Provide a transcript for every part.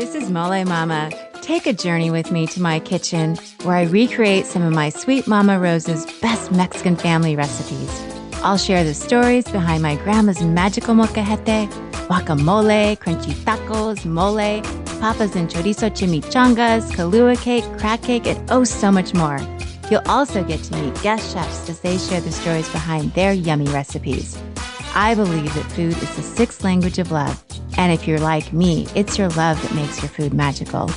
This is Molé Mama. Take a journey with me to my kitchen where I recreate some of my sweet Mama Rose's best Mexican family recipes. I'll share the stories behind my grandma's magical molcajete, guacamole, crunchy tacos, mole, papas and chorizo chimichangas, Kahlua cake, crack cake, and oh so much more. You'll also get to meet guest chefs as they share the stories behind their yummy recipes. I believe that food is the sixth language of love. And if you're like me, it's your love that makes your food magical.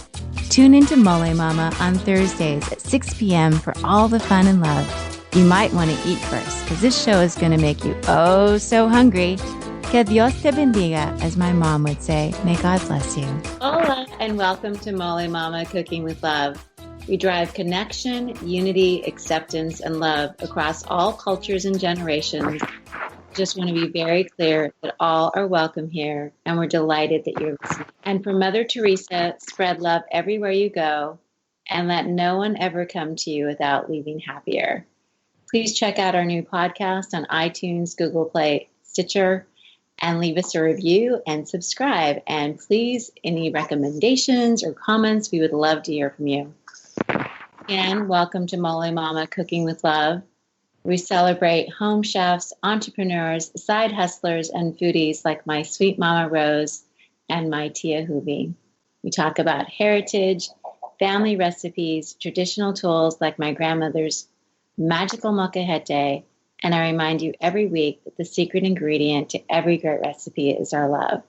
Tune into Molé Mama on Thursdays at 6 p.m. for all the fun and love. You might want to eat first, because this show is going to make you oh so hungry. Que Dios te bendiga, as my mom would say. May God bless you. Hola, and welcome to Molé Mama Cooking with Love. We drive connection, unity, acceptance, and love across all cultures and generations. Just want to be very clear that all are welcome here, and we're delighted that you're listening. And for Mother Teresa, spread love everywhere you go, and let no one ever come to you without leaving happier. Please check out our new podcast on iTunes, Google Play, Stitcher, and leave us a review and subscribe. And please, any recommendations or comments, we would love to hear from you. And welcome to Molé Mama Cooking with Love. We celebrate home chefs, entrepreneurs, side hustlers, and foodies like my sweet Mama Rose and my Tia Hubi. We talk about heritage, family recipes, traditional tools like my grandmother's magical molcajete, and I remind you every week that the secret ingredient to every great recipe is our love.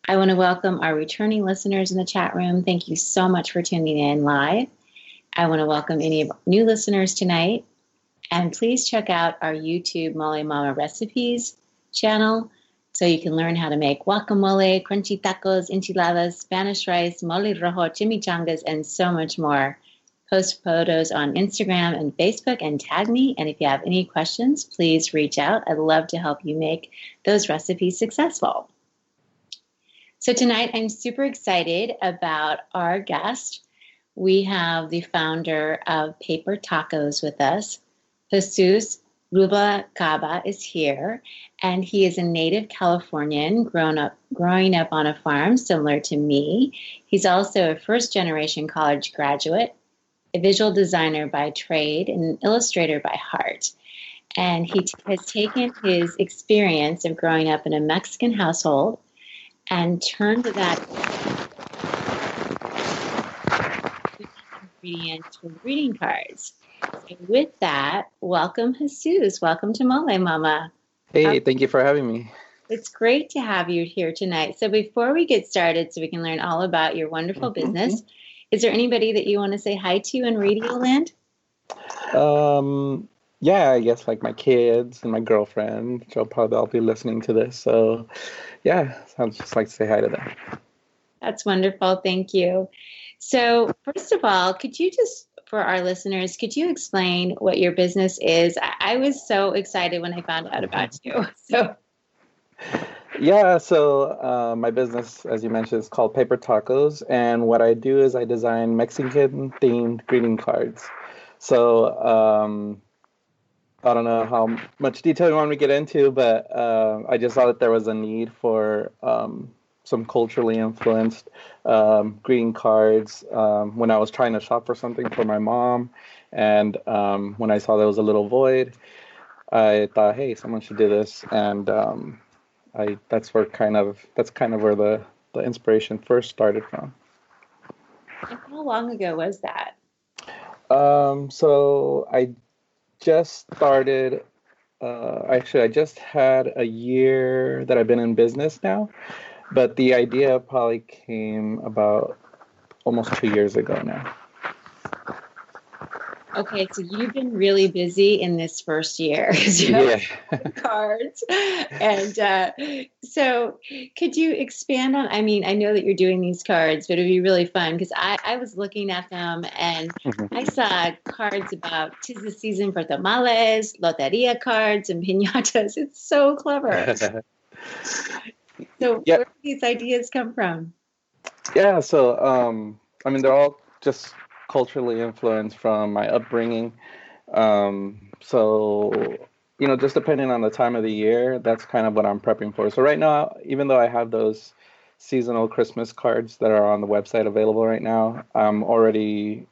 I want to welcome our returning listeners in the chat room. Thank you so much for tuning in live. I want to welcome any new listeners tonight. And please check out our YouTube Molé Mama Recipes channel so you can learn how to make guacamole, crunchy tacos, enchiladas, Spanish rice, mole rojo, chimichangas, and so much more. Post photos on Instagram and Facebook and tag me. And if you have any questions, please reach out. I'd love to help you make those recipes successful. So tonight I'm super excited about our guest. We have the founder of Paper Tacos with us. Jesús Ruvalcaba is here, and he is a native Californian growing up on a farm similar to me. He's also a first-generation college graduate, a visual designer by trade, and an illustrator by heart. And he has taken his experience of growing up in a Mexican household and turned that ingredients for greeting cards. So with that, welcome, Jesús. Welcome to Molé Mama. Hey, thank you for having me. It's great to have you here tonight. So before we get started, so we can learn all about your wonderful business, is there anybody that you want to say hi to in Radio Land? Yeah, I guess like my kids and my girlfriend. They'll probably all be listening to this. So yeah, I'd just like to say hi to them. That's wonderful. Thank you. So first of all, could you just, for our listeners, could you explain what your business is? I was so excited when I found out about you. Yeah, so my business, as you mentioned, is called Paper Tacos. And what I do is I design Mexican-themed greeting cards. So I don't know how much detail you want me to get into, but I just saw that there was a need for some culturally influenced greeting cards when I was trying to shop for something for my mom. And when I saw there was a little void, I thought, hey, someone should do this. And that's kind of where the inspiration first started from. And how long ago was that? So I just started. Actually, I just had a year that I've been in business now. But the idea probably came about almost 2 years ago now. Okay, so you've been really busy in this first year. Yeah. Cards. And so could you expand on, I mean, I know that you're doing these cards, but it'd be really fun because I was looking at them and I saw cards about 'tis the season for tamales, loteria cards, and piñatas. It's so clever. So where do these ideas come from? Yeah, so I mean, they're all just culturally influenced from my upbringing. So, just depending on the time of the year, that's kind of what I'm prepping for. So right now, even though I have those seasonal Christmas cards that are on the website available right now. I'm already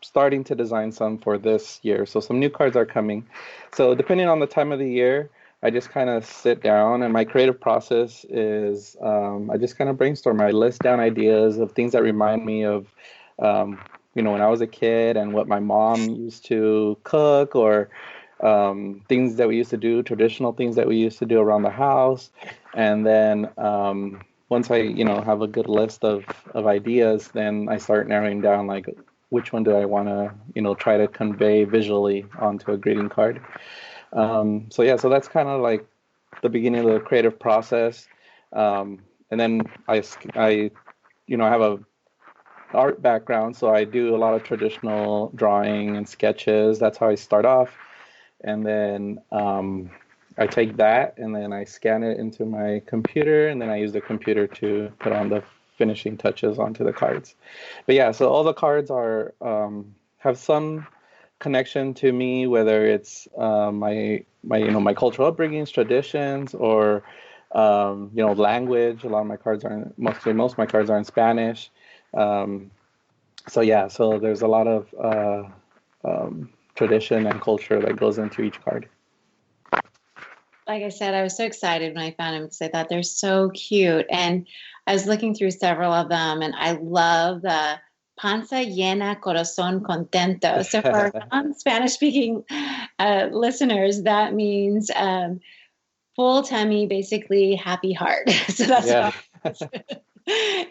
starting to design some for this year. So some new cards are coming. So depending on the time of the year, I just kind of sit down, and my creative process is I just kind of brainstorm. I list down ideas of things that remind me of, when I was a kid and what my mom used to cook, or things that we used to do, traditional things that we used to do around the house. And then once I, have a good list of ideas, then I start narrowing down like which one do I want to, try to convey visually onto a greeting card. So that's kind of like the beginning of the creative process. And then I have a art background, so I do a lot of traditional drawing and sketches. That's how I start off. And then I take that and then I scan it into my computer, and then I use the computer to put on the finishing touches onto the cards. But yeah, so all the cards are have some connection to me, whether it's my cultural upbringings, traditions, or language. A lot of my cards are most of my cards are in Spanish. So there's a lot of tradition and culture that goes into each card. Like I said, I was so excited when I found them because I thought they're so cute. And I was looking through several of them, and I love the panza llena, corazón contento. So for non-Spanish-speaking listeners, that means full tummy, basically happy heart. So that's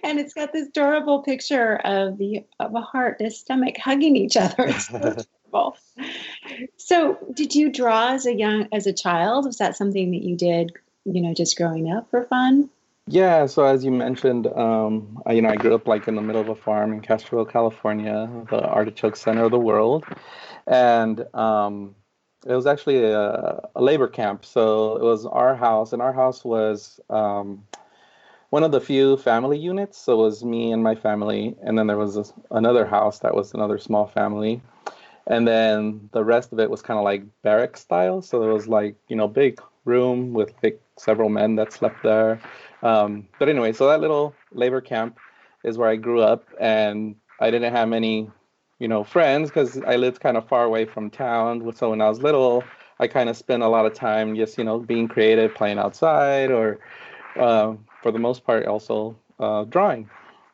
and it's got this adorable picture of a heart, the stomach hugging each other. It's so adorable. So, did you draw as a child? Was that something that you did, just growing up for fun? Yeah, so as you mentioned, I grew up like in the middle of a farm in Castroville, California, the artichoke center of the world, and it was actually a labor camp. So it was our house, and our house was one of the few family units. So it was me and my family, and then there was another house that was another small family. And then the rest of it was kind of like barrack style. So it was like, big room with like several men that slept there. But anyway, so that little labor camp is where I grew up, and I didn't have many, friends because I lived kind of far away from town. So when I was little, I kind of spent a lot of time just, being creative, playing outside, or for the most part also drawing.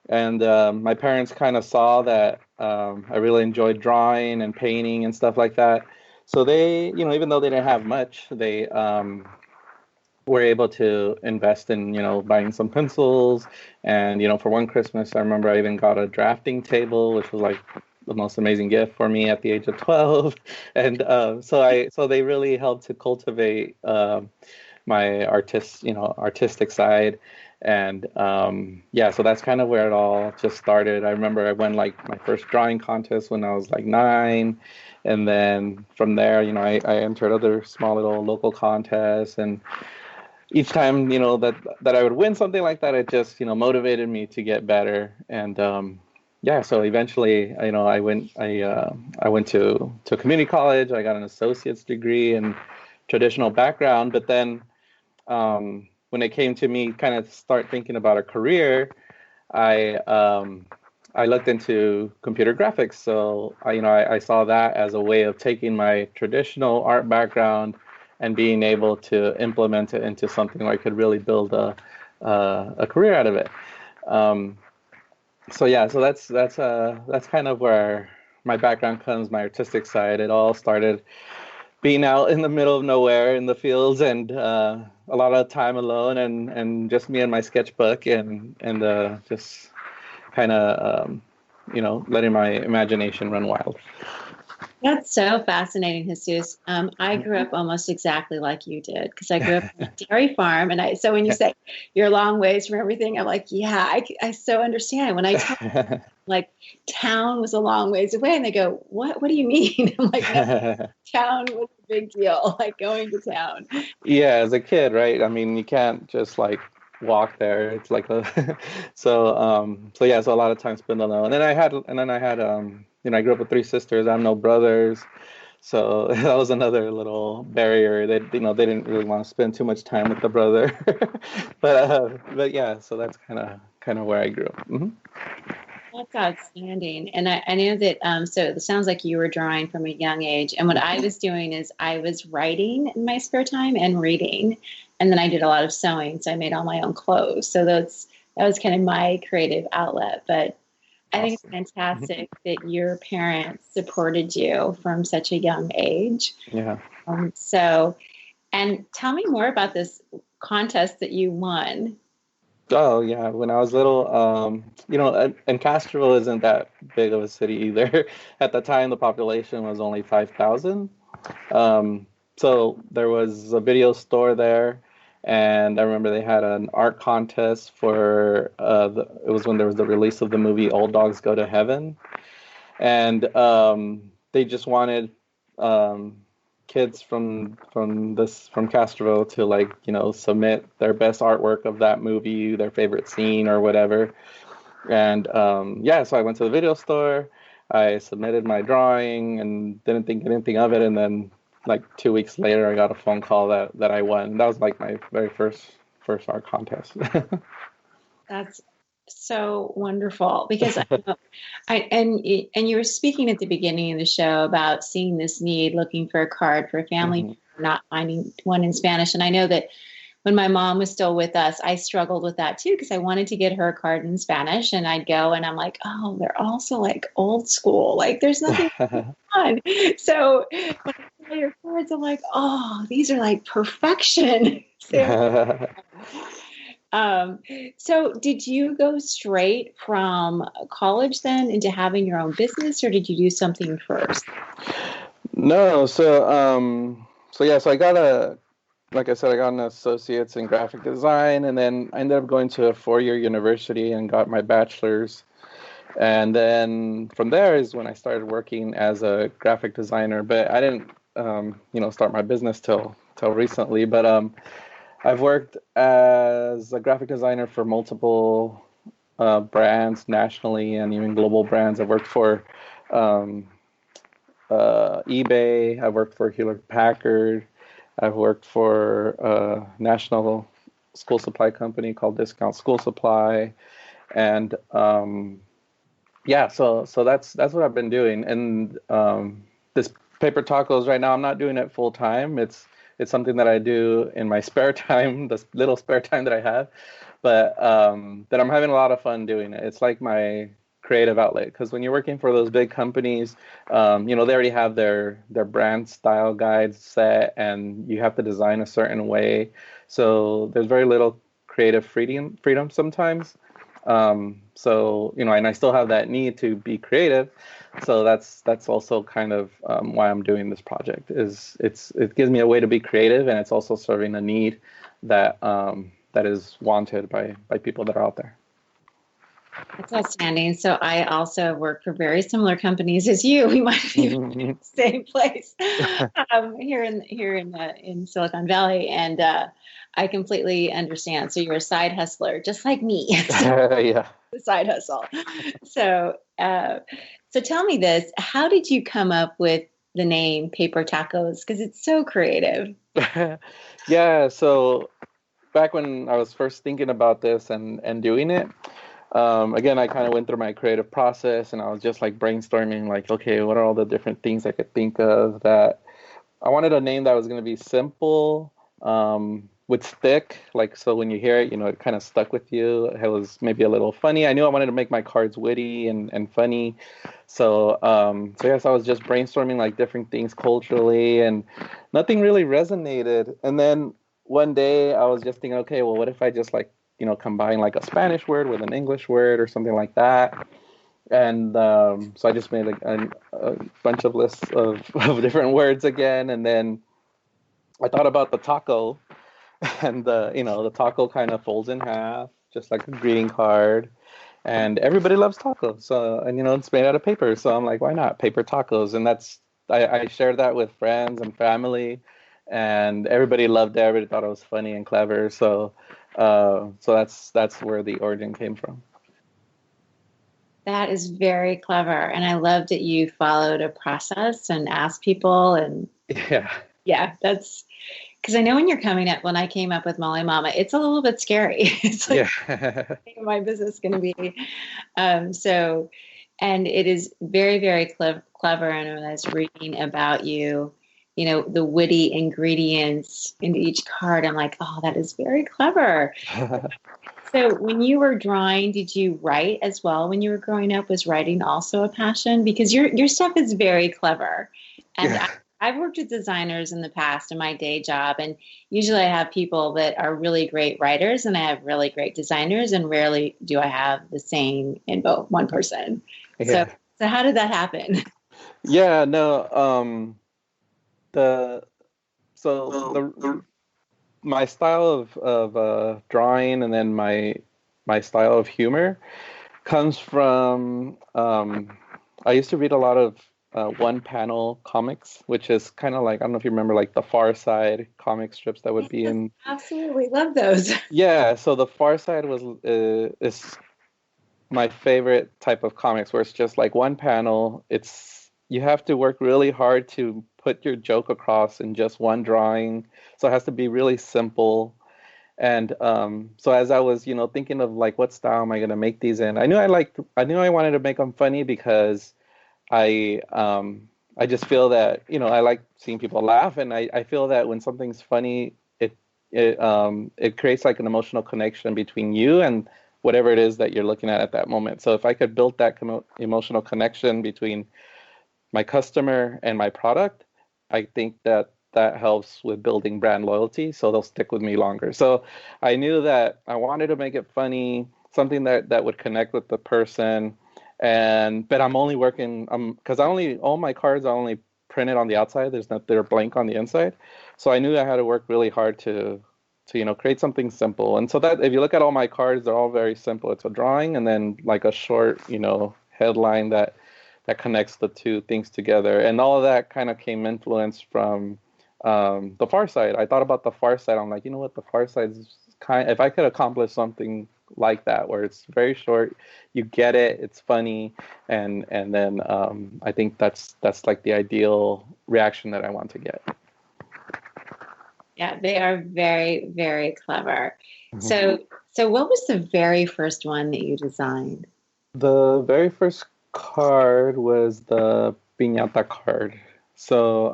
And my parents kind of saw that I really enjoyed drawing and painting and stuff like that. So they, even though they didn't have much, they were able to invest in, buying some pencils. And, for one Christmas, I remember I even got a drafting table, which was like the most amazing gift for me at the age of 12. And so they really helped to cultivate my artistic side. And so that's kind of where it all just started. I remember I won like my first drawing contest when I was like 9, and then from there, I entered other small little local contests, and each time that I would win something like that, it just motivated me to get better. And so eventually, I went to community college. I got an associate's degree in traditional background, but then when it came to me kind of start thinking about a career, I looked into computer graphics. So I saw that as a way of taking my traditional art background and being able to implement it into something where I could really build a career out of it. So that's kind of where my background comes, my artistic side. It all started being out in the middle of nowhere in the fields, and a lot of time alone, and just me and my sketchbook, and just kind of letting my imagination run wild. That's so fascinating, Jesus. I grew up almost exactly like you did, because I grew up on a dairy farm. And so when you say you're a long ways from everything, I'm like, yeah, I so understand. When I tell like town was a long ways away, and they go, what do you mean? I'm like, no, town was a big deal, like going to town. Yeah, as a kid, right? I mean, you can't just like walk there. It's like so a lot of time spent alone. And then I had I grew up with 3 sisters. I have no brothers. So that was another little barrier that, they didn't really want to spend too much time with the brother. But yeah, so that's kind of where I grew up. That's outstanding. And I know that, so it sounds like you were drawing from a young age. And what I was doing is I was writing in my spare time and reading. And then I did a lot of sewing. So I made all my own clothes. So that was kind of my creative outlet. But I think it's Awesome. fantastic that your parents supported you from such a young age. Yeah. And tell me more about this contest that you won. Oh yeah, when I was little, and Castroville isn't that big of a city either. At the time, the population was only 5,000. Um, so there was a video store there, and I remember they had an art contest for it was when there was the release of the movie Old Dogs Go to Heaven, and they just wanted um, kids from Castro to, like, submit their best artwork of that movie, their favorite scene or whatever. And yeah, so I went to the video store. I submitted my drawing and didn't think anything of it. And then, like, 2 weeks later, I got a phone call that I won. That was like my very first art contest. That's so wonderful because and you were speaking at the beginning of the show about seeing this need, looking for a card for a family, Hmm. not finding one in Spanish. And I know that when my mom was still with us, I struggled with that too because I wanted to get her a card in Spanish, and I'd go and I'm like, oh, they're also like old school, like there's nothing on. So when I saw your cards, I'm like, oh, these are like perfection. Um, so did you go straight from college then into having your own business, or did you do something first? No, so yeah, so like I said, I got an associate's in graphic design, and then I ended up going to a 4-year university and got my bachelor's. And then from there is when I started working as a graphic designer. But I didn't, start my business till recently. But I've worked as a graphic designer for multiple brands nationally and even global brands. I've worked for um, eBay. I've worked for Hewlett Packard. I've worked for a national school supply company called Discount School Supply, and yeah, so that's what I've been doing. And this paper tacos right now, I'm not doing it full time. It's something that I do in my spare time, this little spare time that I have, but that I'm having a lot of fun doing it. It's like my creative outlet, because when you're working for those big companies, they already have their brand style guides set, and you have to design a certain way. So there's very little creative freedom sometimes. And I still have that need to be creative. So that's also kind of why I'm doing this project. It gives me a way to be creative, and it's also serving a need that is wanted by people that are out there. That's outstanding. So I also work for very similar companies as you. We might be in the same place here in Silicon Valley, and I completely understand. So you're a side hustler, just like me. Yeah. The side hustle. So, so tell me this: how did you come up with the name Paper Tacos? Because it's so creative. Yeah. So back when I was first thinking about this and doing it, again, I kind of went through my creative process, and I was just like brainstorming, like, okay, what are all the different things I could think of that I wanted a name that was going to be simple, would stick. Like, so when you hear it, it kind of stuck with you. It was maybe a little funny. I knew I wanted to make my cards witty and funny. So yes, I was just brainstorming like different things culturally, and nothing really resonated. And then one day I was just thinking, okay, well, what if I just, like, combine like a Spanish word with an English word or something like that? And so I just made a bunch of lists of different words again, and then I thought about the taco, and the taco kind of folds in half, just like a greeting card, and everybody loves tacos. So, and it's made out of paper, so I'm like, why not paper tacos? And I shared that with friends and family, and everybody loved it. Everybody thought it was funny and clever. So that's where the origin came from. That is very clever. And I love that you followed a process and asked people. And Yeah. yeah, that's because I know when I came up with Molé Mama, it's a little bit scary. It's like, Yeah. what my business going to be? So, and it is very, very clever. And when I was reading about you, the witty ingredients into each card, I'm like, oh, that is very clever. So when you were drawing, did you write as well when you were growing up? Was writing also a passion? Because your stuff is very clever. And Yeah. I've worked with designers in the past in my day job, and usually I have people that are really great writers and I have really great designers, and rarely do I have the same in both one person. So Yeah. so how did that happen? Yeah, no, the so the my style of drawing and then my style of humor comes from I used to read a lot of one panel comics, which is kind of like, I don't know if you remember, like the Far Side comic strips that would be Yes, in. absolutely love those. Yeah, so the Far Side was is my favorite type of comics, where it's just like one panel. It's you have to work really hard to put your joke across in just one drawing, so it has to be really simple. And so as I was, thinking of like what style am I gonna make these in, I knew I wanted to make them funny because I just feel that, I like seeing people laugh, and I feel that when something's funny, it creates like an emotional connection between you and whatever it is that you're looking at that moment. So if I could build that emotional connection between my customer and my product, I think that that helps with building brand loyalty, so they'll stick with me longer. So I knew that I wanted to make it funny, something that would connect with the person. But I'm only working because all my cards are only printed on the outside. They're blank on the inside. So I knew I had to work really hard to create something simple. And so that if you look at all my cards, they're all very simple. It's a drawing and then like a short, headline that connects the two things together. And all of that kind of came influenced from the Far Side. I thought about the Far Side. I'm like, you know what, the Far Side is if I could accomplish something like that, where it's very short, you get it, it's funny, and then I think that's like the ideal reaction that I want to get. Yeah, they are very, very clever. Mhm. So what was the very first one that you designed? The very first card was the piñata card. So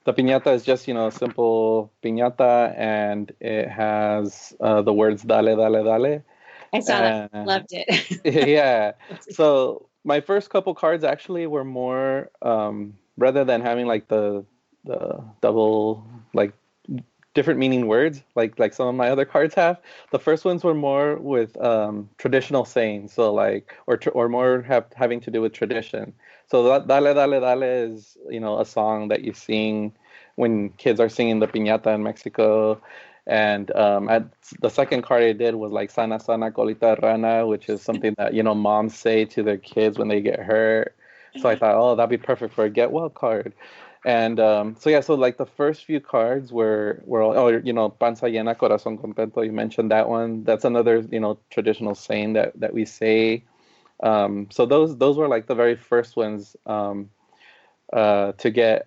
the piñata is just, a simple piñata, and it has the words dale, dale, dale. I saw that. Loved it. Yeah. So my first couple cards actually were more rather than having like the double, like different meaning words like some of my other cards have. The first ones were more with traditional sayings, so like or more having to do with tradition. So dale, dale, dale is, a song that you sing when kids are singing the piñata in Mexico. And the second card I did was like sana sana colita de rana, which is something that, moms say to their kids when they get hurt. So I thought, oh, that'd be perfect for a get well card. And so yeah, so like the first few cards were all, oh, panza llena, corazón contento. You mentioned that one. That's another, traditional saying that we say. So those were like the very first ones to get.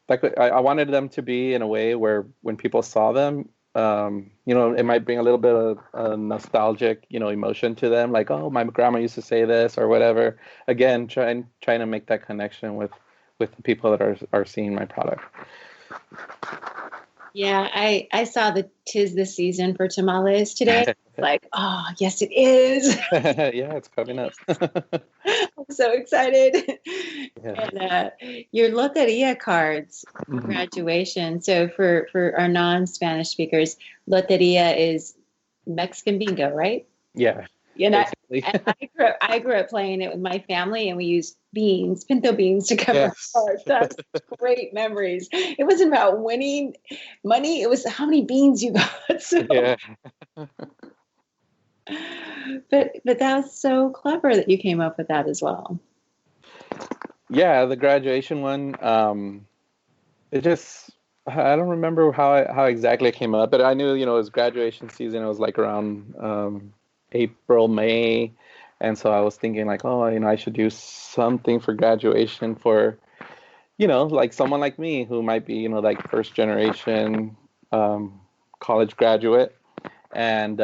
Like I wanted them to be in a way where when people saw them, it might bring a little bit of nostalgic, emotion to them. Like, oh, my grandma used to say this or whatever. Again, trying to make that connection with the people that are seeing my product. Yeah, I saw the "'Tis the Season for Tamales" today. Like, oh, yes, it is. Yeah, it's coming up. I'm so excited. Yeah. And your Loteria cards for Mhm. graduation. So for our non-Spanish speakers, Loteria is Mexican bingo, right? Yeah, You know, basically. and I grew up playing it with my family, and we used beans, pinto beans, to cover our Yes. cards. That's great memories. It wasn't about winning money; it was how many beans you got. So, Yeah. but that was so clever that you came up with that as well. Yeah, the graduation one. It just I don't remember how exactly it came up, but I knew, it was graduation season. It was like around April, May, And so I was thinking like, oh, I should do something for graduation for, like someone like me who might be, like first generation um, college graduate. And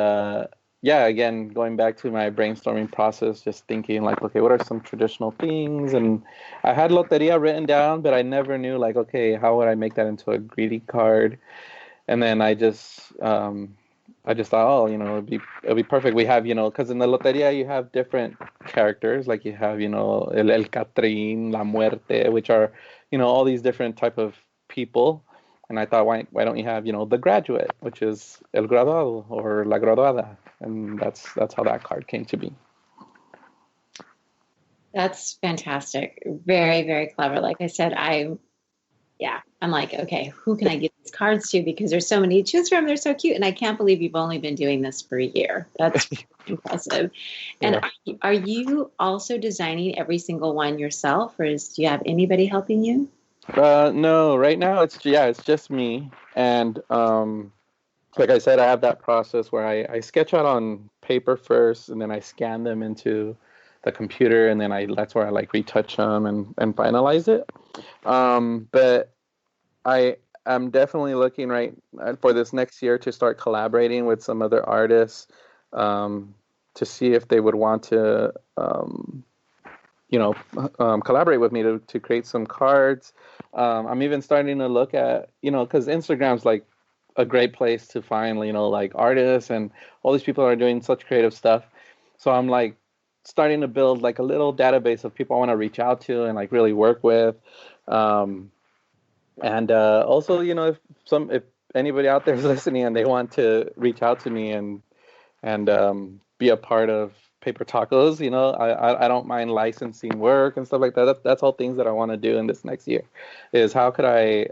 yeah, again, going back to my brainstorming process, just thinking like, okay, what are some traditional things? And I had loteria written down, but I never knew like, okay, how would I make that into a greeting card? And then I just thought, oh, it'd be perfect. We have, because in the loteria you have different characters, like you have, el Catrín, la Muerte, which are, all these different type of people. And I thought, why don't you have, the graduate, which is el graduado or la graduada, and that's how that card came to be. That's fantastic. Very, very clever. Like I said, I'm like, okay, who can I give these cards to? Because there's so many to choose from. They're so cute. And I can't believe you've only been doing this for a year. That's impressive. And Yeah. are you also designing every single one yourself, or do you have anybody helping you? No, right now it's just me. And like I said, I have that process where I sketch out on paper first, and then I scan them into the computer, and then that's where I like retouch them and finalize it. But I am definitely looking right for this next year to start collaborating with some other artists, to see if they would want to collaborate with me to create some cards. I'm even starting to look at, because Instagram's like a great place to find, like artists, and all these people are doing such creative stuff. So I'm like starting to build like a little database of people I want to reach out to and like really work with. And also, if anybody out there is listening and they want to reach out to me and be a part of Paper Tacos, I don't mind licensing work and stuff like that. That's all things that I want to do in this next year. Is how could I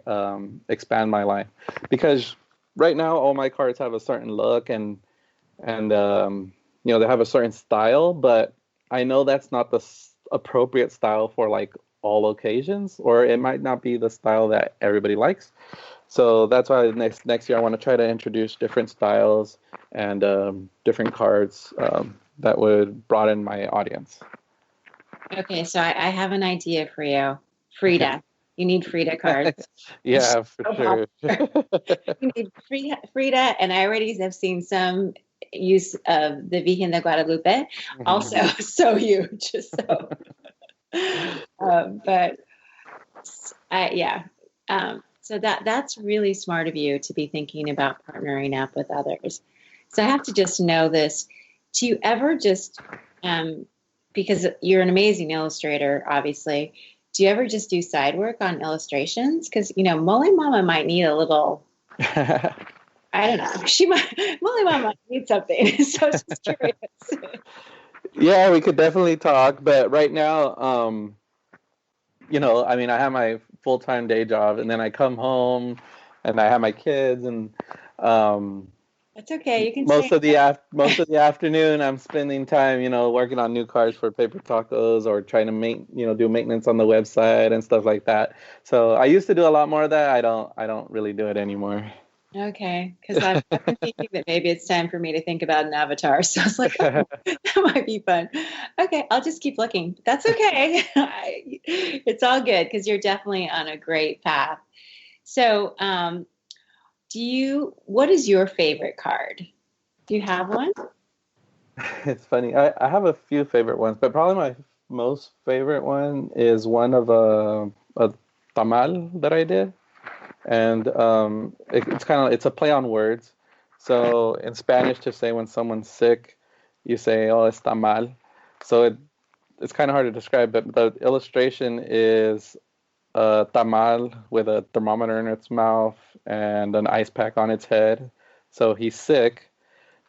expand my line? Because right now all my cards have a certain look and they have a certain style, but I know that's not the appropriate style for like all occasions, or it might not be the style that everybody likes. So that's why next year I want to try to introduce different styles and different cards that would broaden my audience. Okay, so I have an idea for you. Frida. You need Frida cards. Yeah, for sure. You need Frida, and I already have seen some use of the Virgen de Guadalupe. Also, so huge. So, but yeah. So that's really smart of you to be thinking about partnering up with others. So I have to just know this. Do you ever just, because you're an amazing illustrator, obviously, do you ever just do side work on illustrations? Because, Molé Mama might need a little, I don't know. Molé Mama might need something. So I was just curious. Yeah, we could definitely talk. But right now, I have my full-time day job, and then I come home and I have my kids, and that's okay. You can most of the afternoon I'm spending time, working on new cards for Paper Tacos, or trying to do maintenance on the website and stuff like that. So I used to do a lot more of that. I don't really do it anymore. Okay, because I've been thinking that maybe it's time for me to think about an avatar. So I was like, oh, that might be fun. Okay, I'll just keep looking. That's okay. It's all good because you're definitely on a great path. So, what is your favorite card? Do you have one? It's funny. I have a few favorite ones, but probably my most favorite one is one of a tamal that I did. And it's a play on words. So in Spanish, to say when someone's sick, you say, oh, está mal. So it's kind of hard to describe, but the illustration is a tamal with a thermometer in its mouth and an ice pack on its head. So he's sick,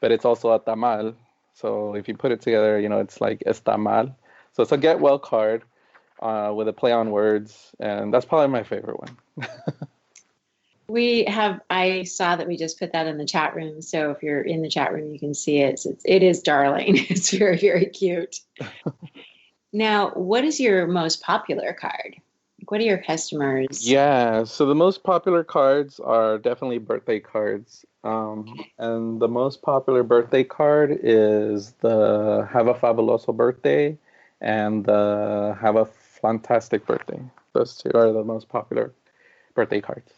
but it's also a tamal. So if you put it together, it's like está mal. So it's a get well card with a play on words, and that's probably my favorite one. I saw that we just put that in the chat room. So if you're in the chat room, you can see it. It is darling. It's very, very cute. Now, what is your most popular card? Like, what are your customers? Yeah, so the most popular cards are definitely birthday cards. And the most popular birthday card is the Have a Fabuloso Birthday and the Have a Fantastic Birthday. Those two are the most popular birthday cards.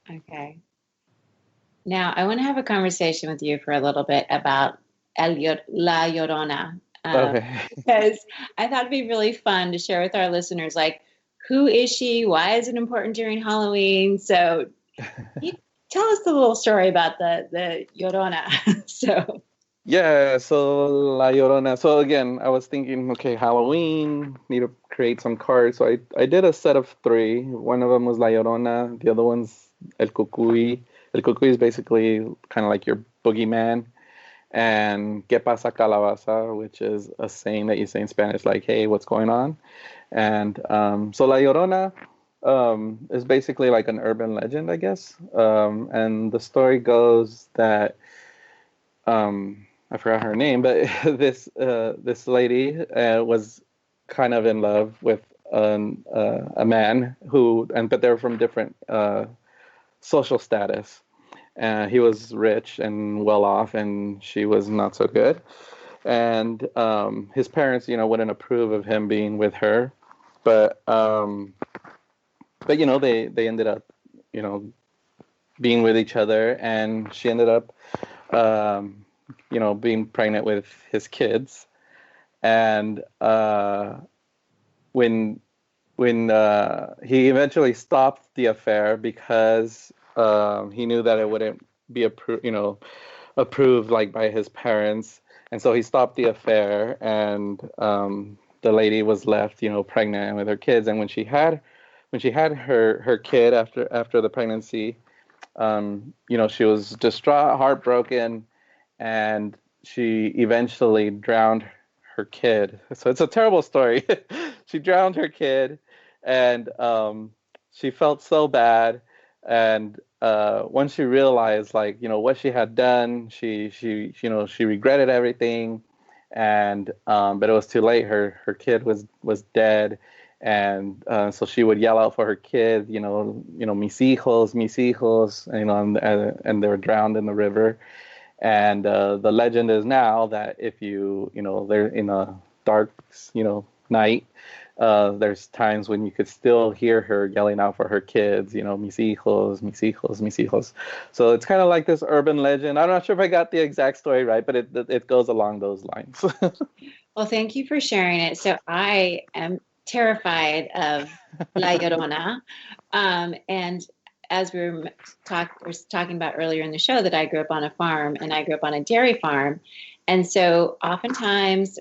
Okay. Now, I want to have a conversation with you for a little bit about La Llorona, Okay. because I thought it'd be really fun to share with our listeners, like, who is she? Why is it important during Halloween? So, you tell us the little story about the Llorona. So, Yeah, so La Llorona. So again, I was thinking, okay, Halloween, need to create some cards. So I did a set of three. One of them was La Llorona. The other one's El Cucuy. El Cucuy is basically kind of like your boogeyman. And ¿Qué pasa calabaza? Which is a saying that you say in Spanish, like, hey, what's going on? And so La Llorona is basically like an urban legend, I guess. And the story goes that I forgot her name, but this lady was kind of in love with a man but they're from different social status. He was rich and well off, and she was not so good. And his parents, wouldn't approve of him being with her, but they ended up, you know, being with each other, and she ended up, being pregnant with his kids. And when he eventually stopped the affair because he knew that it wouldn't be approved like by his parents, and so he stopped the affair, and the lady was left, pregnant with her kids. And when she had her kid after the pregnancy, she was distraught, heartbroken, and she eventually drowned her kid. So it's a terrible story. She drowned her kid, and she felt so bad. And once she realized, like, what she had done, she regretted everything. And but it was too late. Her kid was dead. And so she would yell out for her kid, mis hijos, and they were drowned in the river. And the legend is now that if they're in a dark, night, there's times when you could still hear her yelling out for her kids, mis hijos, mis hijos, mis hijos. So it's kind of like this urban legend. I'm not sure if I got the exact story right, but it goes along those lines. well, thank you for sharing it. So, I am terrified of La Llorona. And as we were talking about earlier in the show, that I grew up on a farm, and I grew up on a dairy farm. And so oftentimes,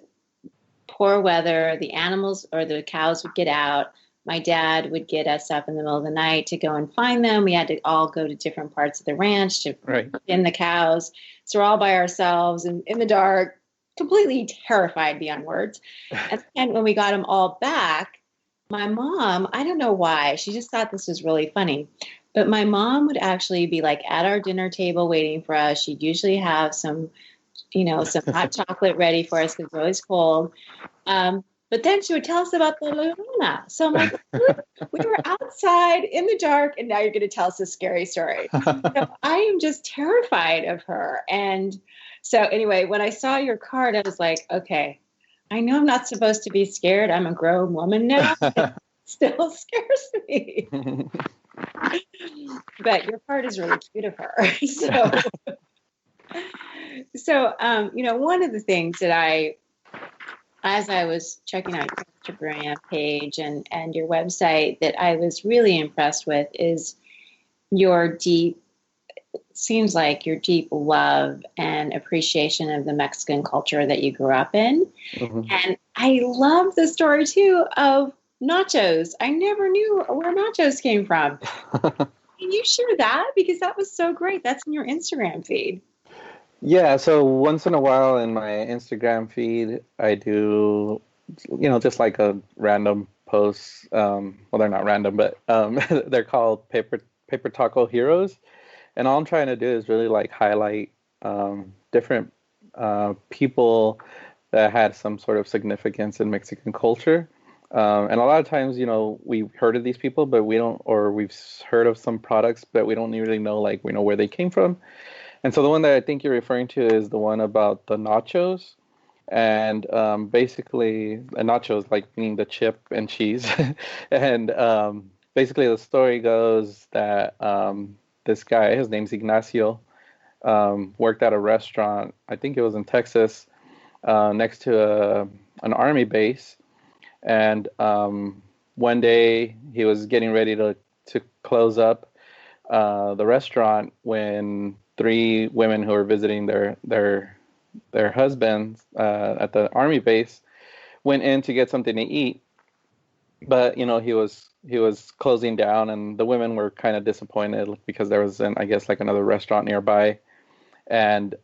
poor weather, the animals or the cows would get out. My dad would get us up in the middle of the night to go and find them. We had to all go to different parts of the ranch to Right. in the cows. So we're all by ourselves and in the dark, completely terrified beyond words. And when we got them all back, my mom, I don't know why, she just thought this was really funny. But my mom would actually be like at our dinner table waiting for us. She'd usually have some hot chocolate ready for us because it's always cold. But then she would tell us about the Llorona. So I'm like, we were outside in the dark, and now you're going to tell us a scary story. So I am just terrified of her. And so anyway, when I saw your card, I was like, okay, I know I'm not supposed to be scared. I'm a grown woman now. It still scares me. But your card is really cute of her. So, one of the things that as I was checking out your Instagram page and your website, that I was really impressed with is seems like your deep love and appreciation of the Mexican culture that you grew up in. Mm-hmm. And I love the story too of nachos. I never knew where nachos came from. Can you share that? Because that was so great. That's in your Instagram feed. Yeah, so once in a while in my Instagram feed, I do, just like a random post. Well, they're not random, but they're called Paper Taco Heroes. And all I'm trying to do is really like highlight different people that had some sort of significance in Mexican culture. And a lot of times, we've heard of these people, but we don't, or we've heard of some products, but we don't really know, like, we know where they came from. And so the one that I think you're referring to is the one about the nachos. And basically, a nachos, like meaning the chip and cheese. And basically, the story goes that this guy, his name's Ignacio, worked at a restaurant. I think it was in Texas, next to an army base. And one day he was getting ready to close up the restaurant when three women who were visiting their husbands at the army base went in to get something to eat. But he was closing down, and the women were kind of disappointed because there was I guess like another restaurant nearby. And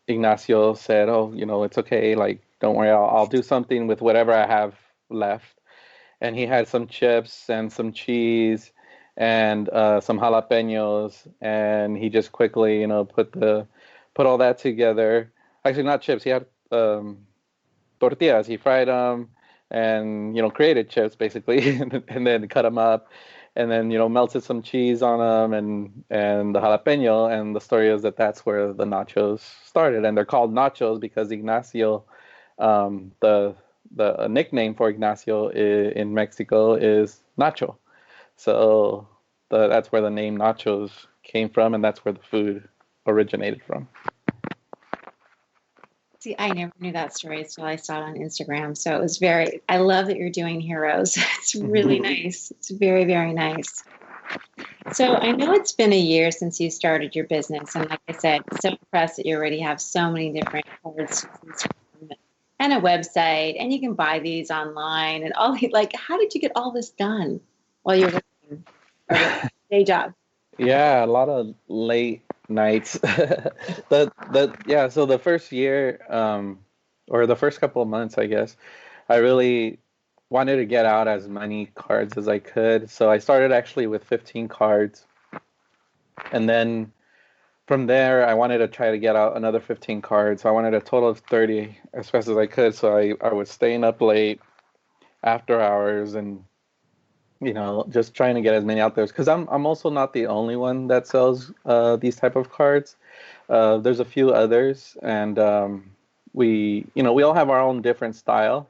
Ignacio said, "Oh, it's okay. Like, don't worry. I'll do something with whatever I have left." And he had some chips and some cheese and some jalapenos, and he just quickly, put all that together. Actually, not chips. He had tortillas. He fried them and created chips basically, and then cut them up, and then melted some cheese on them and the jalapeno. And the story is that that's where the nachos started, and they're called nachos because Ignacio, the nickname for Ignacio in Mexico is Nacho. So that's where the name nachos came from, and that's where the food originated from. See, I never knew that story until I saw it on Instagram. So it was I love that you're doing heroes. It's really nice. It's very, very nice. So I know it's been a year since you started your business. And like I said, so impressed that you already have so many different cards and a website, and you can buy these online and all. Like, how did you get all this done while you're working a day job? Yeah, a lot of late nights. So the first year, or the first couple of months, I guess, I really wanted to get out as many cards as I could. So I started actually with 15 cards, and then from there, I wanted to try to get out another 15 cards. So I wanted a total of 30 as fast as I could. So I was staying up late after hours and just trying to get as many out there, because I'm also not the only one that sells these type of cards. There's a few others, and we all have our own different style.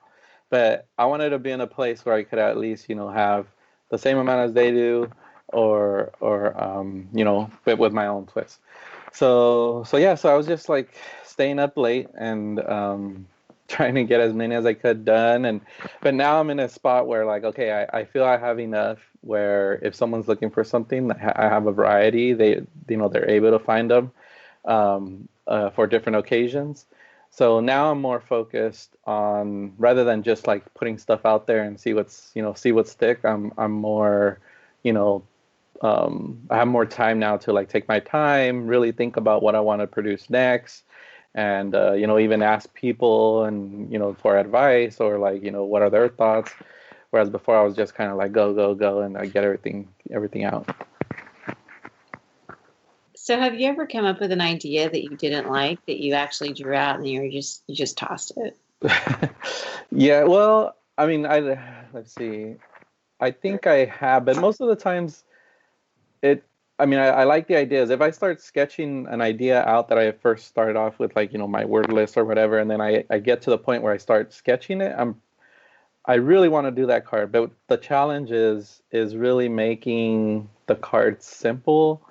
But I wanted to be in a place where I could at least have the same amount as they do, or but with my own twist. So yeah, so I was just like staying up late and trying to get as many as I could done. But now I'm in a spot where, like, okay, I feel I have enough where if someone's looking for something, I have a variety. They're able to find them for different occasions. So now I'm more focused on, rather than just like putting stuff out there and see what stick. I'm more, I have more time now to like take my time, really think about what I want to produce next, and even ask people and for advice, or like what are their thoughts. Whereas before I was just kind of like go, and I get everything out. So have you ever come up with an idea that you didn't like, that you actually drew out and you just tossed it? Yeah, well, I mean, let's see. I think I have, but most of the times I like the ideas. If I start sketching an idea out that I first started off with, like, my word list or whatever, and then I get to the point where I start sketching it, I really want to do that card. But the challenge is really making the card simple,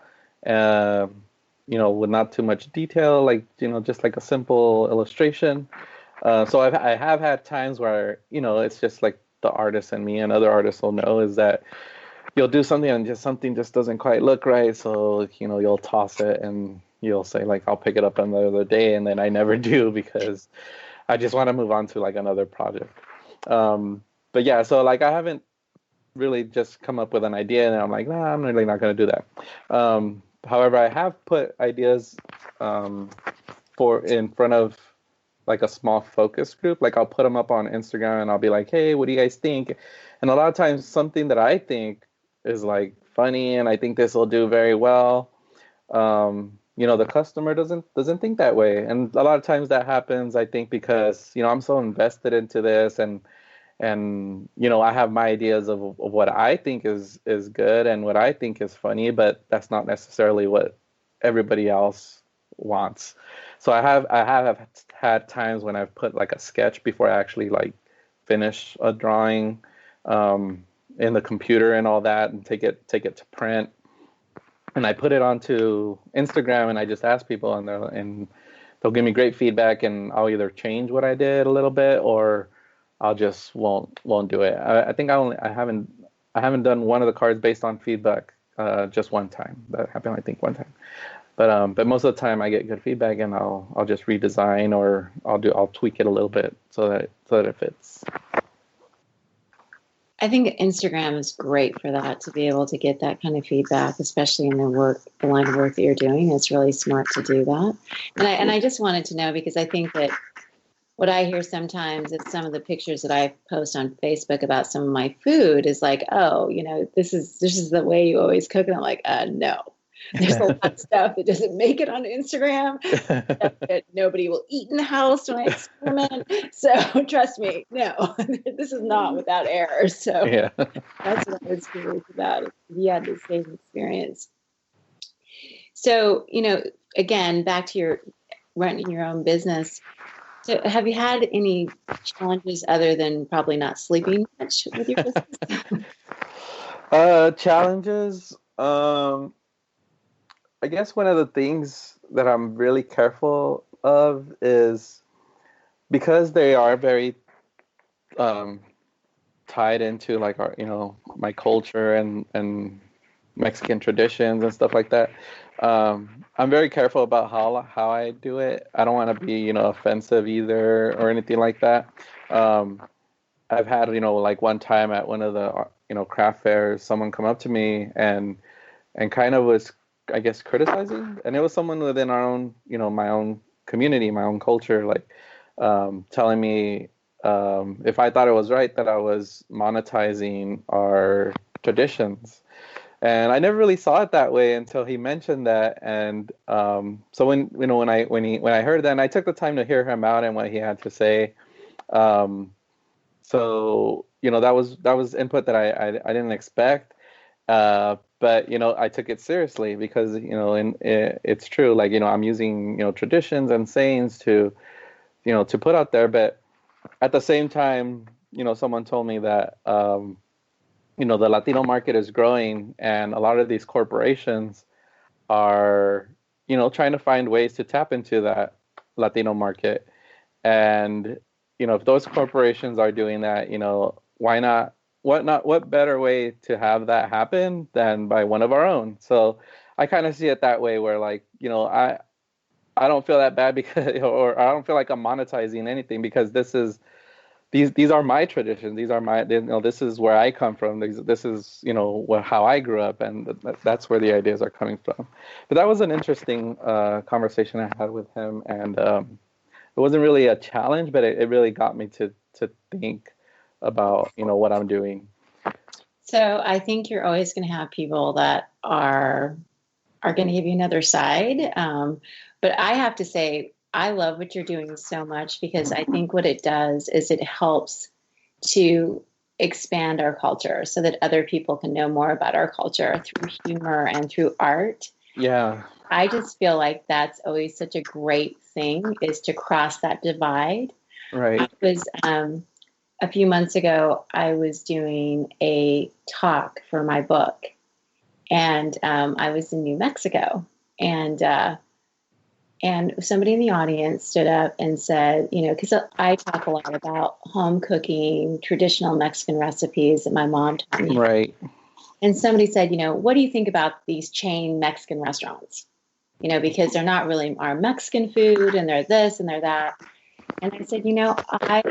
with not too much detail, like, just like a simple illustration. So I have had times where, it's just like the artist and me and other artists will know, is that you'll do something and something just doesn't quite look right. So, you'll toss it and you'll say, like, I'll pick it up another day. And then I never do, because I just want to move on to like another project. But yeah, so like I haven't really just come up with an idea and I'm like, nah, I'm really not going to do that. However, I have put ideas for in front of like a small focus group. Like, I'll put them up on Instagram and I'll be like, hey, what do you guys think? And a lot of times something that I think is like funny and I think this will do very well, the customer doesn't think that way. And a lot of times that happens, I think, because I'm so invested into this, and and I have my ideas of what I think is good and what I think is funny, but that's not necessarily what everybody else wants. So I have had times when I've put like a sketch before I actually like finish a drawing in the computer and all that, and take it to print, and I put it onto Instagram, and I just ask people, and they'll give me great feedback, and I'll either change what I did a little bit, or I'll just won't do it. I think I haven't done one of the cards based on feedback just one time. That happened, I think, one time. But most of the time I get good feedback, and I'll just redesign, or I'll tweak it a little bit so that it fits. I think Instagram is great for that, to be able to get that kind of feedback, especially in the line of work that you're doing. It's really smart to do that. And I just wanted to know, because I think that what I hear sometimes is some of the pictures that I post on Facebook about some of my food is like, oh, this is the way you always cook. And I'm like, no. There's a lot of stuff that doesn't make it on Instagram that nobody will eat in the house when I experiment. So trust me, no, this is not without error. So Yeah. That's what I was curious about. You had the same experience. So, again, back to your running your own business. So have you had any challenges other than probably not sleeping much with your business? Challenges. I guess one of the things that I'm really careful of is, because they are very tied into like our, my culture and Mexican traditions and stuff like that. I'm very careful about how I do it. I don't want to be, offensive either or anything like that. I've had, like one time at one of the, craft fairs, someone come up to me and kind of was, I guess, criticizing, and it was someone within our own, my own community, my own culture, like telling me if I thought it was right that I was monetizing our traditions. And I never really saw it that way until he mentioned that. And so when I heard that, and I took the time to hear him out and what he had to say. So that was input that I didn't expect. But I took it seriously, because it's true. Like I'm using traditions and sayings to to put out there. But at the same time, someone told me that the Latino market is growing, and a lot of these corporations are trying to find ways to tap into that Latino market. And if those corporations are doing that, why not? What better way to have that happen than by one of our own? So I kind of see it that way, where like, I don't feel that bad because, or I don't feel like I'm monetizing anything, because these are my traditions. These are my, this is where I come from. This is, how I grew up, and that's where the ideas are coming from. But that was an interesting conversation I had with him, and it wasn't really a challenge, but it really got me to think about what I'm doing. So I think you're always going to have people that are going to give you another side. But I have to say, I love what you're doing so much, because I think what it does is it helps to expand our culture so that other people can know more about our culture through humor and through art. Yeah. I just feel like that's always such a great thing, is to cross that divide. Right. I was a few months ago, I was doing a talk for my book, and I was in New Mexico, and somebody in the audience stood up and said, because I talk a lot about home cooking, traditional Mexican recipes that my mom taught me. Right. And somebody said, what do you think about these chain Mexican restaurants? Because they're not really our Mexican food, and they're this and they're that. And I said, I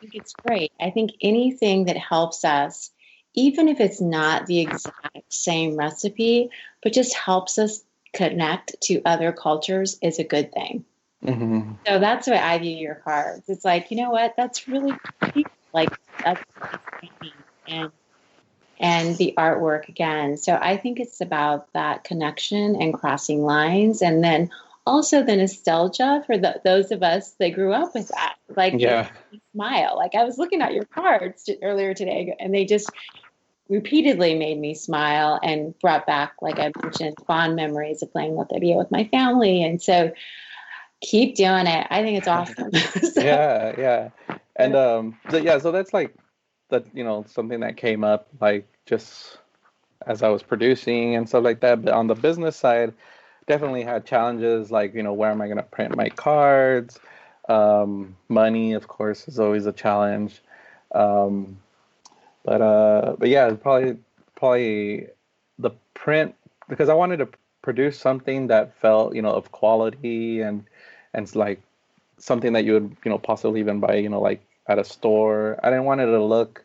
think it's great. I think anything that helps us, even if it's not the exact same recipe, but just helps us connect to other cultures, is a good thing. Mm-hmm. So that's the way I view your cards. It's like, what? That's really cute. Like, that's and the artwork again. So I think it's about that connection and crossing lines. And then also the nostalgia for those of us that grew up with that. Like, Yeah. smile. Like, I was looking at your cards earlier today, and they just repeatedly made me smile and brought back, like I mentioned, fond memories of playing Loteria with my family. And so keep doing it. I think it's awesome. So, Yeah. And so that's like something that came up like just as I was producing and stuff like that. But on the business side, definitely had challenges like, where am I going to print my cards? Money, of course, is always a challenge. Um, but yeah, probably the print, because I wanted to produce something that felt, of quality and it's like something that you would, possibly even buy, like at a store. I didn't want it to look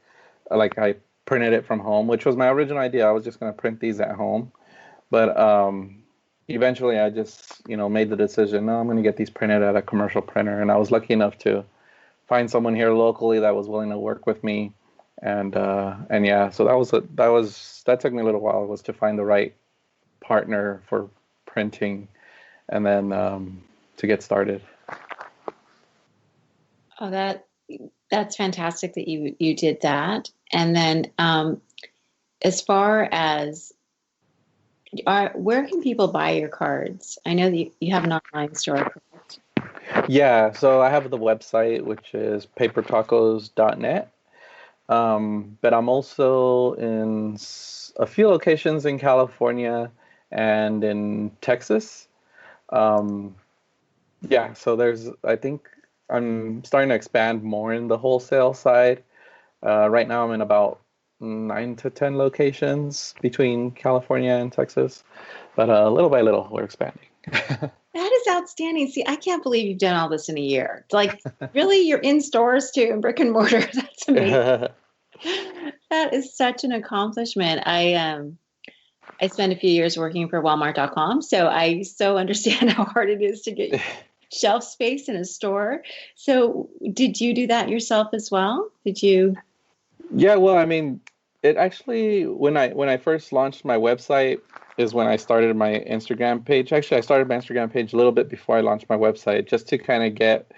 like I printed it from home, which was my original idea. I was just going to print these at home. But eventually I just, made the decision, no, I'm going to get these printed at a commercial printer. And I was lucky enough to find someone here locally that was willing to work with me. And yeah, so that took me a little while, was to find the right partner for printing and then to get started. Oh, that's fantastic that you did that. And then as far as where can people buy your cards? I know that you have an online store, correct? Yeah, so I have the website, which is papertacos.net. But I'm also in a few locations in California and in Texas. Yeah, so I think I'm starting to expand more in the wholesale side. Right now I'm in about 9 to 10 locations between California and Texas, but little by little we're expanding. That is outstanding. See, I can't believe you've done all this in a year. Like, really, you're in stores too, in brick and mortar. That's amazing. That is such an accomplishment. I spent a few years working for Walmart.com, so I so understand how hard it is to get shelf space in a store. So, did you do that yourself as well? Did you? Yeah, well, I mean, it actually when I first launched my website is when I started my Instagram page. Actually, I started my Instagram page a little bit before I launched my website, just to kind of get,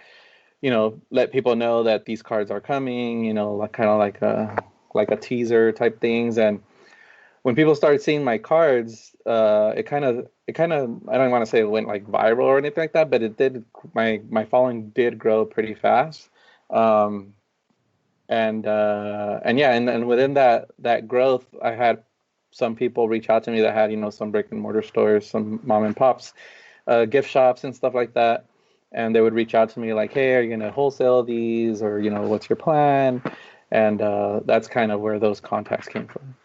let people know that these cards are coming, like kind of like a teaser type things. And when people started seeing my cards, it kind of I don't want to say it went like viral or anything like that, but it did. My following did grow pretty fast. And yeah, and within that growth, I had some people reach out to me that had some brick and mortar stores, some mom and pops, gift shops and stuff like that, and they would reach out to me like, hey, are you gonna wholesale these, or what's your plan? And that's kind of where those contacts came from.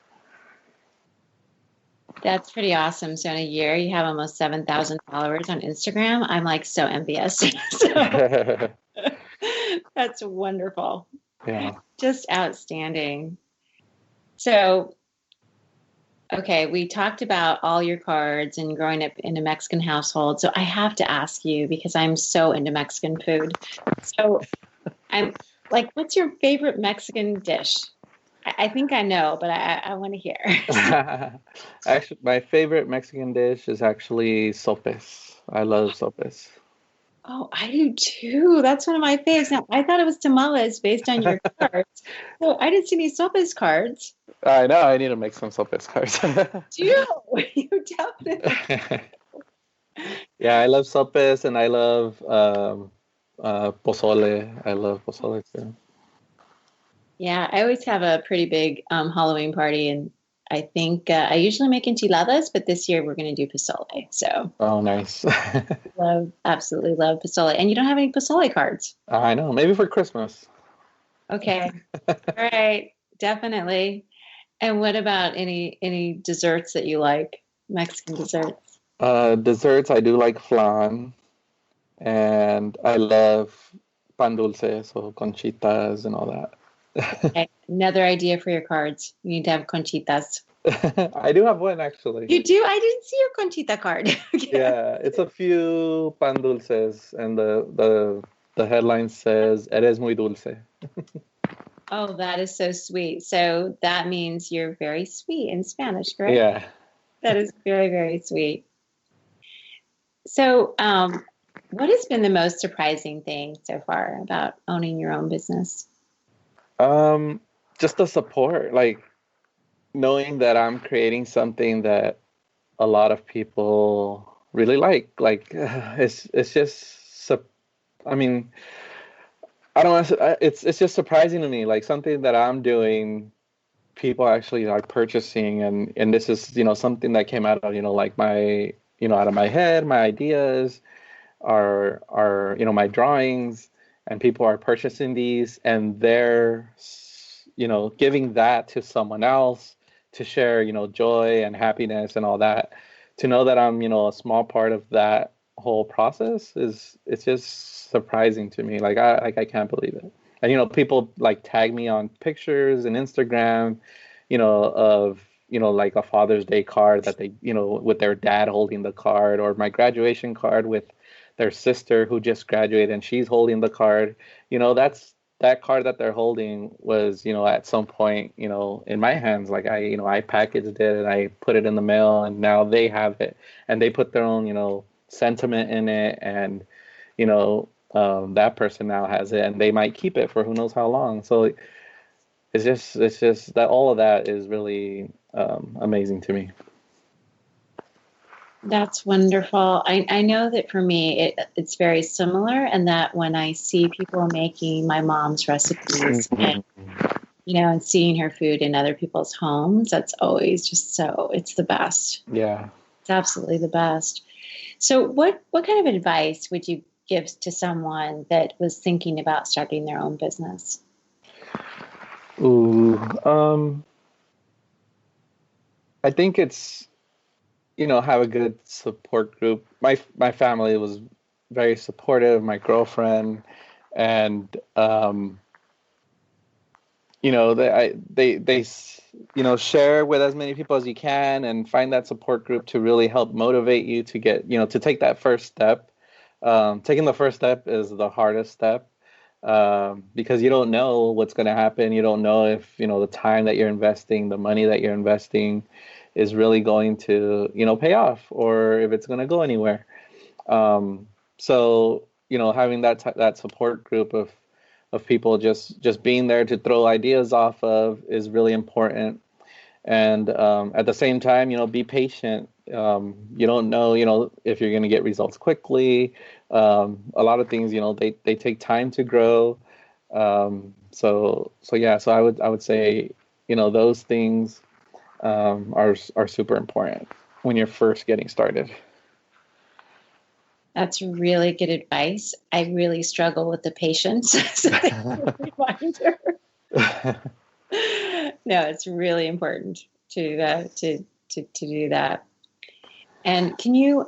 That's pretty awesome. So in a year, you have almost 7,000 followers on Instagram. I'm like so envious. So that's wonderful. Yeah. Just outstanding. So, okay, we talked about all your cards and growing up in a Mexican household. So I have to ask you, because I'm so into Mexican food. So I'm like, what's your favorite Mexican dish? I think I know, but I want to hear. Actually, my favorite Mexican dish is actually sopes. I love sopes. Oh, I do too. That's one of my faves. Now, I thought it was tamales based on your cards. So I didn't see any sopes cards. I know, I need to make some sopes cards. Do you? You definitely. Yeah, I love sopes and I love pozole. I love pozole too. Yeah, I always have a pretty big Halloween party, and I think I usually make enchiladas, but this year we're going to do pozole. So, Oh, nice. absolutely love pozole. And you don't have any pozole cards. I know, maybe for Christmas. Okay. All right. Definitely. And what about any desserts that you like? Mexican desserts? Desserts, I do like flan, and I love pan dulce, so conchitas and all that. Okay. Another idea for your cards. You need to have conchitas. I do have one actually. You do? I didn't see your conchita card. Okay. Yeah, it's a few pan dulces, and the headline says "Eres muy dulce." Oh, that is so sweet. So that means you're very sweet in Spanish, correct? Yeah. That is very, very sweet. So, what has been the most surprising thing so far about owning your own business? Just the support, like knowing that I'm creating something that a lot of people really like. Like it's just, I mean, I don't want to. It's just surprising to me. Like something that I'm doing, people actually are purchasing, and this is something that came out of like my out of my head, my ideas are my drawings, and people are purchasing these, and they're giving that to someone else to share joy and happiness and all that. To know that I'm a small part of that whole process it's just surprising to me. Like I can't believe it. And people like tag me on pictures and Instagram, of like a Father's Day card that they with their dad holding the card, or my graduation card with their sister who just graduated and she's holding the card. That card that they're holding was at some point in my hands. Like I packaged it and I put it in the mail, and now they have it, and they put their own sentiment in it, and that person now has it, and they might keep it for who knows how long. So it's just that all of that is really amazing to me. That's wonderful. I know that for me, it's very similar, and that when I see people making my mom's recipes and, and seeing her food in other people's homes, that's always just it's the best. Yeah. It's absolutely the best. So what kind of advice would you give to someone that was thinking about starting their own business? Ooh, I think it's have a good support group. My family was very supportive, my girlfriend, and they share with as many people as you can, and find that support group to really help motivate you to get to take that first step. Taking the first step is the hardest step, because you don't know what's going to happen. You don't know if the time that you're investing, the money that you're investing is really going to pay off, or if it's going to go anywhere. So having that support group of people just being there to throw ideas off of is really important. And at the same time, be patient. You don't know if you're going to get results quickly. A lot of things they take time to grow. So yeah, so I would say those things are super important when you're first getting started. That's really good advice. I really struggle with the patience. So thank you for the reminder. No, it's really important to do that. And can you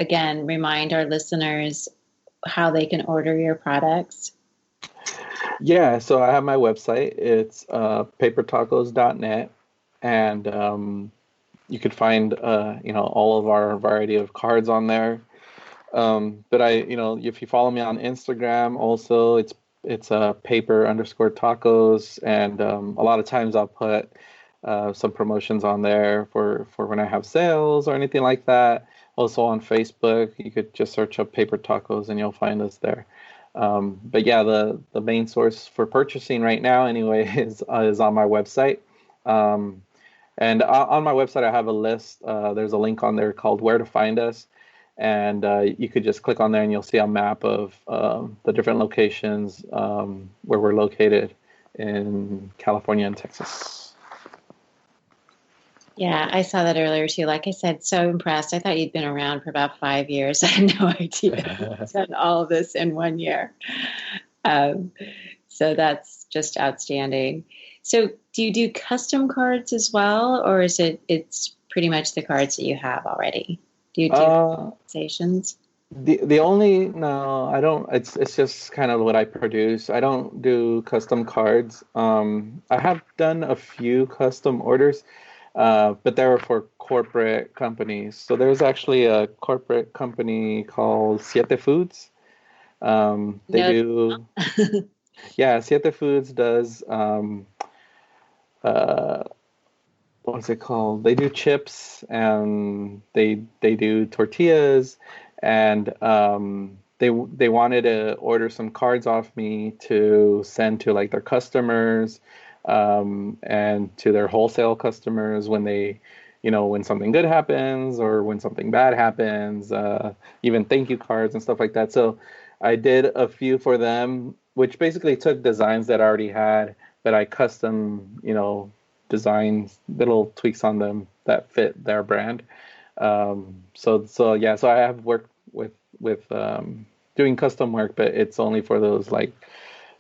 again remind our listeners how they can order your products? Yeah, so I have my website. It's papertacos.net, and you could find all of our variety of cards on there. But if you follow me on Instagram, also it's paper_tacos, and a lot of times I'll put some promotions on there for when I have sales or anything like that. Also on Facebook, you could just search up Paper Tacos and you'll find us there. But yeah, the main source for purchasing right now anyway is on my website. And on my website, I have a list. There's a link on there called Where to Find Us. And you could just click on there and you'll see a map of the different locations where we're located in California and Texas. Yeah, I saw that earlier too. Like I said, so impressed. I thought you'd been around for about 5 years. I had no idea you'd done all of this in 1 year. So that's just outstanding. So do you do custom cards as well, or it's pretty much the cards that you have already? Do you do customizations? No, I don't. It's just kind of what I produce. I don't do custom cards. I have done a few custom orders, but they were for corporate companies. So there's actually a corporate company called Siete Foods. Yeah, Siete Foods does what's it called? They do chips, and they do tortillas, and they wanted to order some cards off me to send to like their customers, and to their wholesale customers when they, when something good happens or when something bad happens, even thank you cards and stuff like that. So I did a few for them, which basically took designs that I already had, but I custom, designs, little tweaks on them that fit their brand. So I have worked with doing custom work, but it's only for those like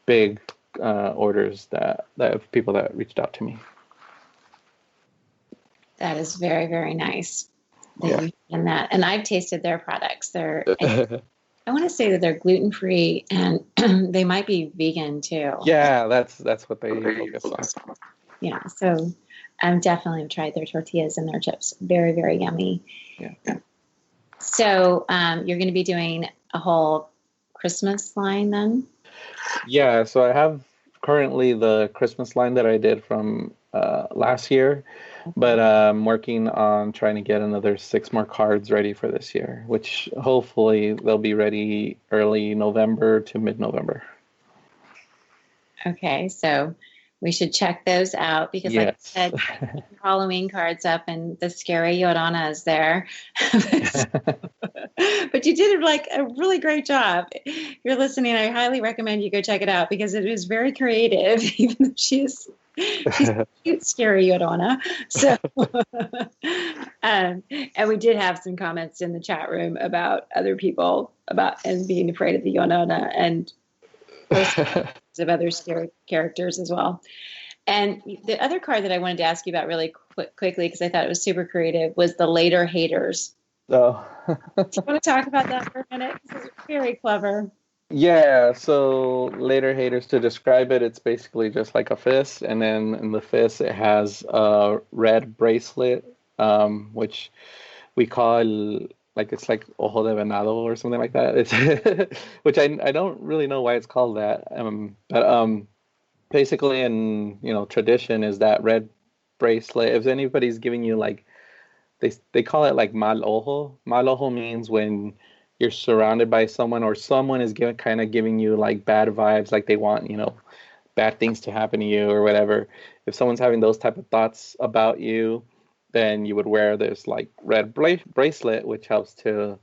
big orders that of people that reached out to me. That is very, very nice that Yeah. you've done that. And I've tasted their products. I want to say that they're gluten-free, and they might be vegan too. Yeah, that's what they focus on. Yeah, so I'm definitely have tried their tortillas and their chips. Very, very yummy. Yeah. So you're going to be doing a whole Christmas line then? Yeah, so I have currently the Christmas line that I did from last year, but I'm working on trying to get another 6 more cards ready for this year, which hopefully they'll be ready early November to mid-November. Okay, so we should check those out because, like I said, Halloween cards up and the scary Llorona is there. But you did like a really great job. If you're listening, I highly recommend you go check it out because it is very creative, even though she's a cute, scary Llorona. So, and we did have some comments in the chat room about other people and being afraid of the Llorona and of other scary characters as well. And the other card that I wanted to ask you about really quickly, because I thought it was super creative, was the later haters. Oh. Do you want to talk about that for a minute? This is very clever. Yeah, so later haters, to describe it, it's basically just like a fist, and then in the fist it has a red bracelet, which we call like, it's like ojo de venado or something like that. It's which I don't really know why it's called that. But basically in tradition is that red bracelet. If anybody's giving you like they call it like mal ojo. Mal ojo means when you're surrounded by someone or someone is giving you like bad vibes, like they want, bad things to happen to you or whatever. If someone's having those type of thoughts about you, then you would wear this like red bracelet, which helps to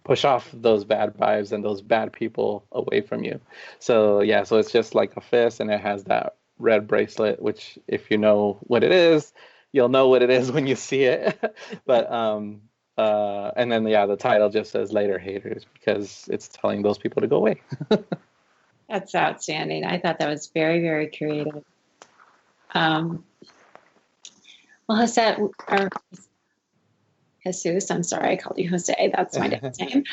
push off those bad vibes and those bad people away from you. So yeah, so it's just like a fist, and it has that red bracelet, which if you know what it is, you'll know what it is when you see it. But and then the title just says later haters because it's telling those people to go away. That's outstanding. I thought that was very, very creative. Well, Jesus, I'm sorry, I called you Jose. That's my dad's name.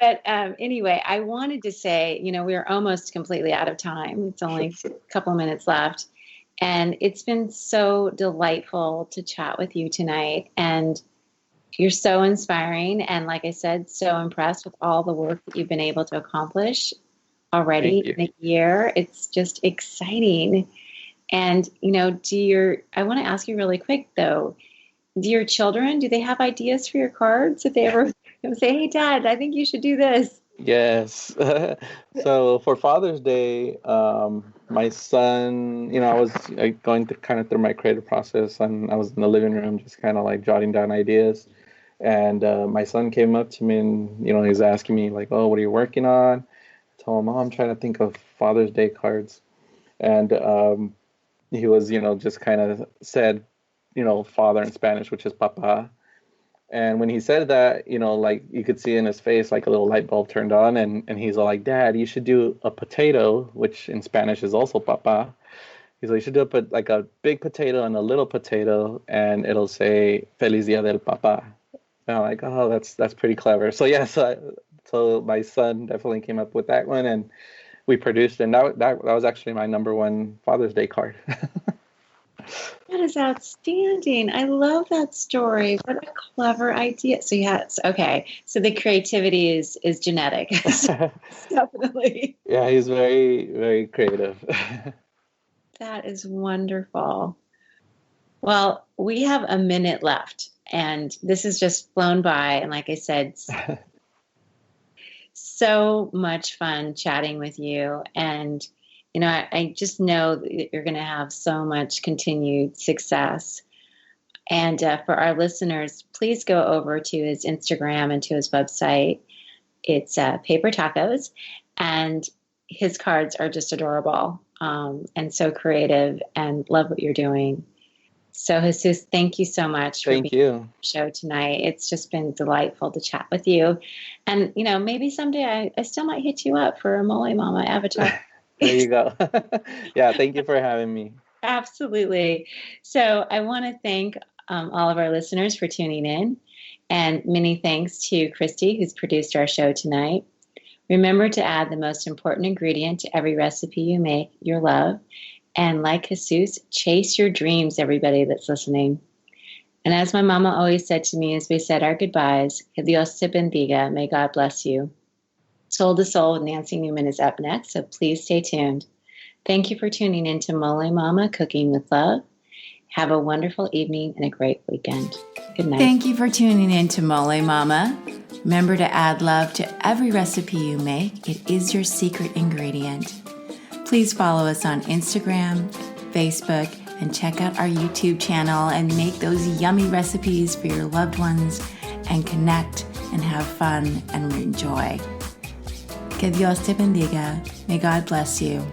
But anyway, I wanted to say, we're almost completely out of time. It's only a couple of minutes left. And it's been so delightful to chat with you tonight. And you're so inspiring. And like I said, so impressed with all the work that you've been able to accomplish already in a year. It's just exciting. And, I want to ask you really quick, though, do your children, do they have ideas for your cards? If they ever say, hey, Dad, I think you should do this. Yes. So for Father's Day, my son, I was going through my creative process, and I was in the living room just kind of like jotting down ideas. And my son came up to me and, he was asking me like, oh, what are you working on? I told him, oh, I'm trying to think of Father's Day cards. And he was, just kind of said, father in Spanish, which is papa. And when he said that, like you could see in his face, like a little light bulb turned on, and he's all like, Dad, you should do a potato, which in Spanish is also papa. He's like, you should do like a big potato and a little potato, and it'll say Feliz Dia del Papa. And I'm like, oh, that's pretty clever. So yeah, so my son definitely came up with that one, and we produced it. And that was actually my number one Father's Day card. That is outstanding. I love that story. What a clever idea. So yes, okay. So the creativity is genetic. Definitely. Yeah, he's very, very creative. That is wonderful. Well, we have a minute left, and this has just flown by. And like I said, so much fun chatting with you. And, I just know that you're going to have so much continued success. And for our listeners, please go over to his Instagram and to his website. It's Paper Tacos, and his cards are just adorable and so creative, and love what you're doing. So, Jesus, thank you so much for being on the show tonight. It's just been delightful to chat with you. And, maybe someday I still might hit you up for a Molé Mama avatar. There you go. Yeah, thank you for having me. Absolutely. So I want to thank all of our listeners for tuning in. And many thanks to Christy, who's produced our show tonight. Remember to add the most important ingredient to every recipe you make, your love. And like Jesus, chase your dreams, everybody that's listening. And as my mama always said to me as we said our goodbyes, que Dios te bendiga, may God bless you. Soul to Soul with Nancy Newman is up next, so please stay tuned. Thank you for tuning in to Molé Mama, Cooking with Love. Have a wonderful evening and a great weekend. Good night. Thank you for tuning in to Molé Mama. Remember to add love to every recipe you make. It is your secret ingredient. Please follow us on Instagram, Facebook, and check out our YouTube channel and make those yummy recipes for your loved ones and connect and have fun and enjoy. Que Dios te bendiga. May God bless you.